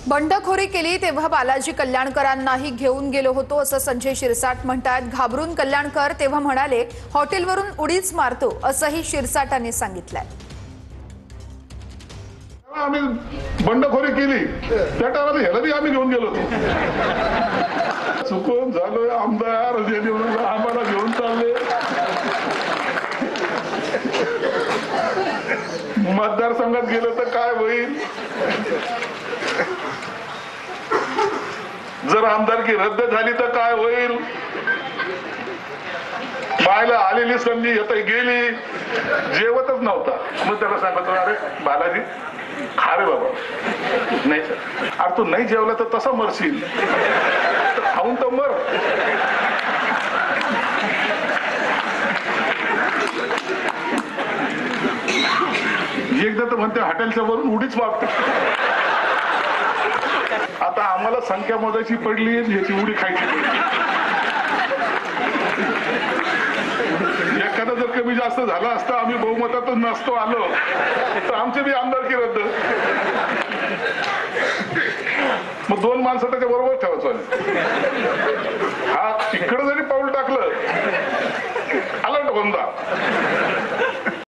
बंडखोरी केली तेव्हा बालाजी कल्याणकरांनाही घेऊन गेलो होतो असं संजय शिरसाट म्हणतात। घाबरून कल्याणकर तेव्हा म्हणाले हॉटेलवरून उडीच मारतो असंही शिरसाटांनी सांगितलंय। आम्ही बंडखोरी केली त्या टायमाला ह्याला बी आम्ही घेऊन गेलो होतो। चुकून झालोय आमदार आम्हाला घेऊन चालले। मतदारसंघात गेलं तर काय होईल? जर आमदारकी रद्द झाली तर काय होईल? मायला आलेली संधी आता गेली, जेवतच नव्हता। मग त्याला सांगतो अरे बालाजी खा रे बाबा। नाही सर, अरे तू नाही जेवला तर तसा मरशील, खाऊन तर मर। एकदा तर म्हणते हॉटेलच्या वरून उडीच मारतो। आता आम्हाला संख्या मोजायची पडली, याची उडी खायची पडली। एखादा जर कमी जास्त झाला असता, आम्ही बहुमतातच नसतो आलो तर आमचे बी आमदारकी रद्द। मग दोन माणसं त्याच्या बरोबर ठेवायचं। हा तिकडे जरी पाऊल टाकलं अलर्ट होऊन जा।